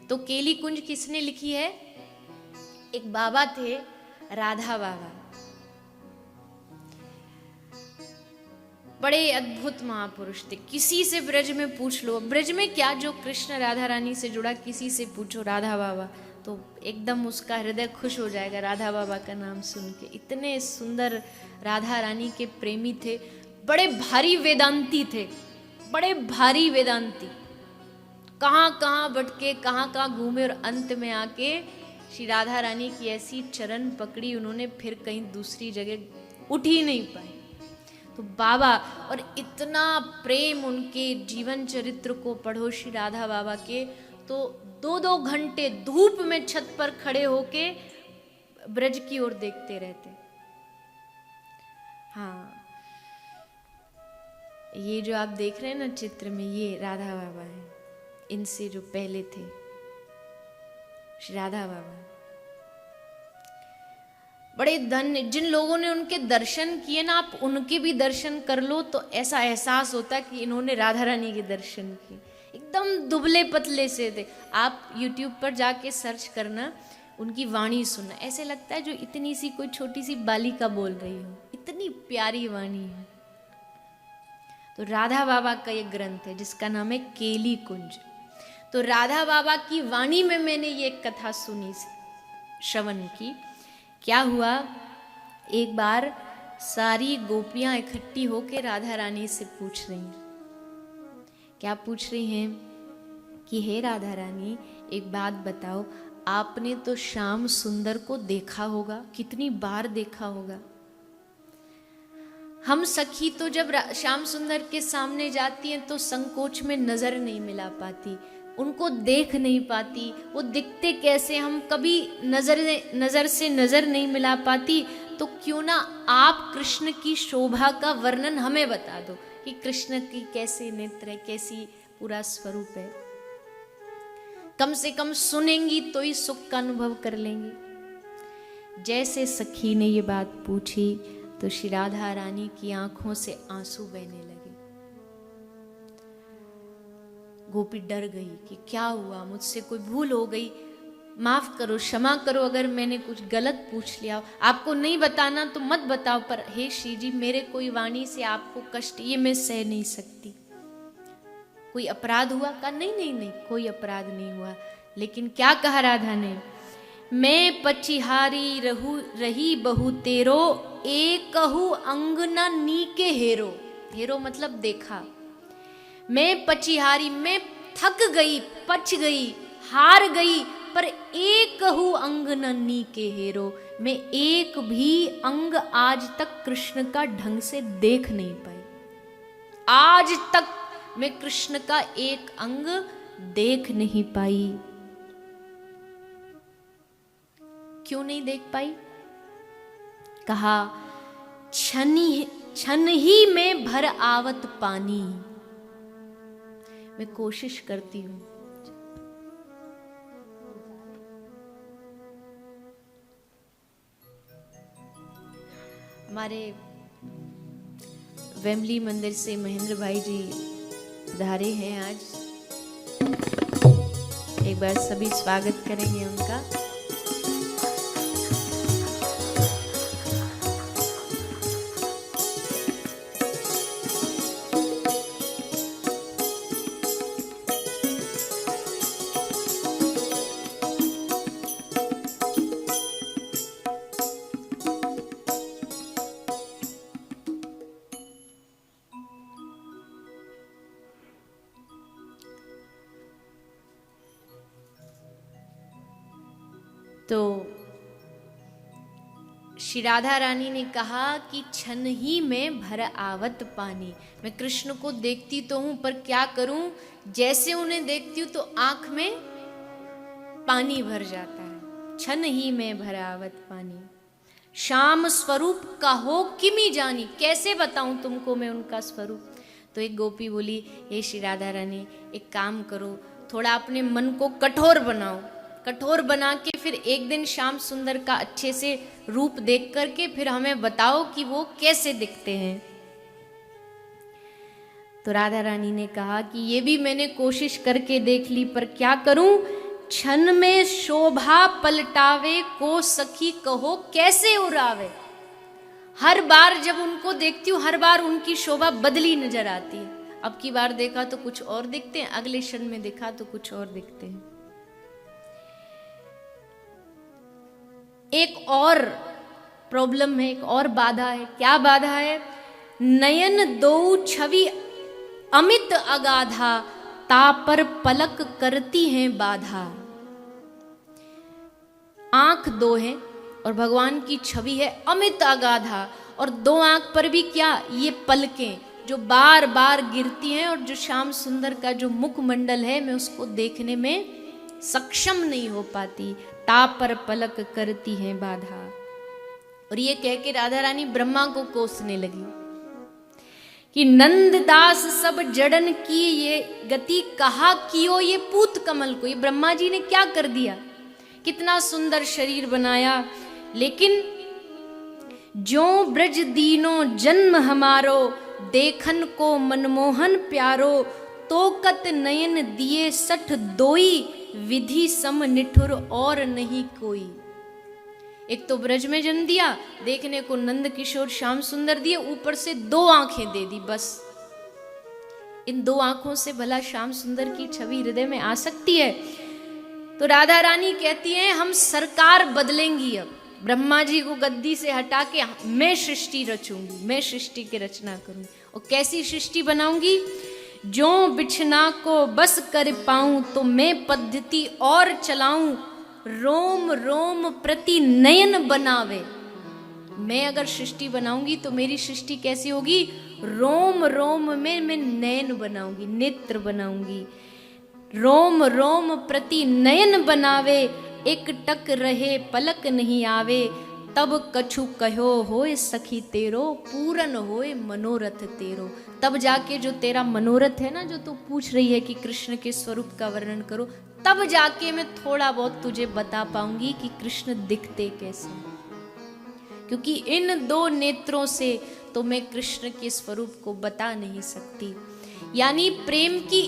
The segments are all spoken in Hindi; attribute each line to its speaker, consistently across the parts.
Speaker 1: तो केली कुंज किसने लिखी है? एक बाबा थे, राधा बाबा, बड़े अद्भुत महापुरुष थे। किसी से ब्रज में पूछ लो, ब्रज में क्या, जो कृष्ण राधा रानी से जुड़ा, किसी से पूछो राधा बाबा, तो एकदम उसका हृदय खुश हो जाएगा राधा बाबा का नाम सुन के। इतने सुंदर राधा रानी के प्रेमी थे, बड़े भारी वेदांती थे, बड़े भारी वेदांती। कहाँ कहाँ भटके, कहाँ कहाँ घूमे, और अंत में आके श्री राधा रानी की ऐसी चरण पकड़ी उन्होंने, फिर कहीं दूसरी जगह उठ ही नहीं पाए। तो बाबा, और इतना प्रेम उनके जीवन चरित्र को पढ़ो श्री राधा बाबा के, तो 2-2 घंटे धूप में छत पर खड़े होके ब्रज की ओर देखते रहते। हाँ, ये जो आप देख रहे हैं ना चित्र में, ये राधा बाबा है। इनसे जो पहले थे श्री राधा बाबा, बड़े धन्य। जिन लोगों ने उनके दर्शन किए ना, आप उनके भी दर्शन कर लो तो ऐसा एहसास होता है कि इन्होंने राधा रानी के दर्शन किए। एकदम दुबले पतले से थे। आप YouTube पर जाके सर्च करना, उनकी वाणी सुनना, ऐसे लगता है जो इतनी सी कोई छोटी सी बालिका बोल रही हो, इतनी प्यारी वाणी है। तो राधा बाबा का ये ग्रंथ है जिसका नाम है केली कुंज। तो राधा बाबा की वाणी में मैंने ये कथा सुनी, श्रवण की। क्या हुआ, एक बार सारी गोपियां इकट्ठी होकर राधा रानी से पूछ रही हैं। क्या पूछ रही हैं कि हे राधा रानी, एक बात बताओ, आपने तो श्याम सुंदर को देखा होगा, कितनी बार देखा होगा। हम सखी तो जब श्याम सुंदर के सामने जाती हैं तो संकोच में नजर नहीं मिला पाती, उनको देख नहीं पाती, वो दिखते कैसे, हम कभी नजर से नजर नहीं मिला पाती। तो क्यों ना आप कृष्ण की शोभा का वर्णन हमें बता दो कि कृष्ण की कैसे नेत्र है, कैसी पूरा स्वरूप है। कम से कम सुनेंगी तो ही सुख का अनुभव कर लेंगी। जैसे सखी ने ये बात पूछी तो श्री राधा रानी की आंखों से आंसू बहने लगे। गोपी डर गई कि क्या हुआ, मुझसे कोई भूल हो गई, माफ करो, क्षमा करो अगर मैंने कुछ गलत पूछ लिया। आपको नहीं बताना तो मत बताओ, पर हे श्री जी, मेरे कोई वाणी से आपको कष्ट, ये मैं सह नहीं सकती। कोई अपराध हुआ? कहा नहीं नहीं नहीं, कोई अपराध नहीं हुआ। लेकिन क्या कहा राधा ने, मैं पचिहारी रही बहु तेरो, एकहु अंग न नीके हेरो। हेरो मतलब देखा। मैं पचिहारी, मैं थक गई, पच गई, हार गई, पर एकहु अंग न नीके हेरो, मैं एक भी अंग आज तक कृष्ण का ढंग से देख नहीं पाई। आज तक मैं कृष्ण का एक अंग देख नहीं पाई। क्यों नहीं देख पाई? कहा, छन ही में भर आवत पानी। मैं कोशिश करती हूं, हमारे वेमली मंदिर से महेंद्र भाई जी पधारे हैं आज। एक बार सभी स्वागत करेंगे उनका। तो श्री राधा रानी ने कहा कि छन ही में भर आवत पानी। मैं कृष्ण को देखती तो हूं, पर क्या करूं, जैसे उन्हें देखती हूं तो आंख में पानी भर जाता है। छन ही में भर आवत पानी, श्याम स्वरूप का हो किमी जानी। कैसे बताऊं तुमको मैं उनका स्वरूप। तो एक गोपी बोली, हे श्री राधा रानी, एक काम करो, थोड़ा अपने मन को कठोर बनाओ, कठोर बना के फिर एक दिन श्याम सुंदर का अच्छे से रूप देख करके फिर हमें बताओ कि वो कैसे दिखते हैं। तो राधा रानी ने कहा कि ये भी मैंने कोशिश करके देख ली, पर क्या करूं, क्षण में शोभा पलटावे, को सखी कहो कैसे उड़ावे। हर बार जब उनको देखती हूँ, हर बार उनकी शोभा बदली नजर आती है। अब की बार देखा तो कुछ और दिखते हैं, अगले क्षण में देखा तो कुछ और दिखते हैं। एक और प्रॉब्लम है, एक और बाधा है। क्या बाधा है? नयन दो छवि अमित अगाधा, ता पर पलक करती हैं बाधा। आंख दो है और भगवान की छवि है अमित अगाधा, और दो आंख पर भी क्या, ये पलकें जो बार बार गिरती हैं, और जो श्याम सुंदर का जो मुखमंडल है मैं उसको देखने में सक्षम नहीं हो पाती। ता पर पलक करती हैं बाधा। और ये कह के राधा रानी ब्रह्मा को कोसने लगी कि नंददास सब जड़न की ये गति, कहा कियो ये पूत कमल को। ये ब्रह्मा जी ने क्या कर दिया, कितना सुंदर शरीर बनाया, लेकिन जो ब्रज दीनो जन्म हमारो, देखन को मनमोहन प्यारो, तो कत नयन दिए सठ दोई, विधि सम निठुर और नहीं कोई। एक तो ब्रज में जन्म दिया, देखने को नंद किशोर श्याम सुंदर दिए, ऊपर से दो आंखें दे दी बस। इन दो आंखों से भला श्याम सुंदर की छवि हृदय में आ सकती है? तो राधा रानी कहती हैं हम सरकार बदलेंगी। अब ब्रह्मा जी को गद्दी से हटा के मैं सृष्टि रचूंगी, मैं सृष्टि की रचना करूंगी। और कैसी सृष्टि बनाऊंगी? जो बिछना को बस कर पाऊं, तो मैं पद्धति और चलाऊं, रोम रोम प्रति नयन बनावे। मैं अगर सृष्टि बनाऊंगी तो मेरी सृष्टि कैसी होगी? रोम रोम में मैं नयन बनाऊंगी, नेत्र बनाऊंगी। रोम रोम प्रति नयन बनावे, एक टक रहे पलक नहीं आवे, तब कछु कहो होए सखी तेरो, पूरन होए मनोरथ तेरो। तब जाके जो तेरा मनोरथ है ना, जो तू पूछ रही है कि कृष्ण के स्वरूप का वर्णन करो, तब जाके मैं थोड़ा बहुत तुझे बता पाऊंगी कि कृष्ण दिखते कैसे। क्योंकि इन दो नेत्रों से तो मैं कृष्ण के स्वरूप को बता नहीं सकती। यानी प्रेम की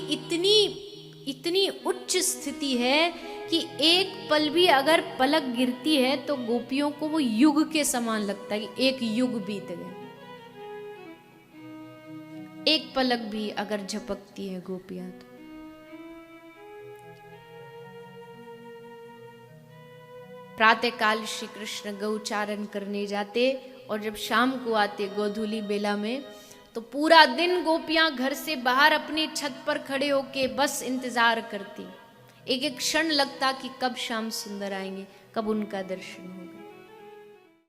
Speaker 1: इतनी उच्च स्थिति है कि एक पल भी अगर पलक गिरती है तो गोपियों को वो युग के समान लगता है कि एक युग बीत गया। एक पलक भी अगर झपकती है गोपियां तो। प्रातःकाल श्री कृष्ण गौचारण करने जाते और जब शाम को आते गोधूली बेला में, तो पूरा दिन गोपियां घर से बाहर अपनी छत पर खड़े होके बस इंतजार करती। एक एक क्षण लगता कि कब श्याम सुंदर आएंगे, कब उनका दर्शन होगा।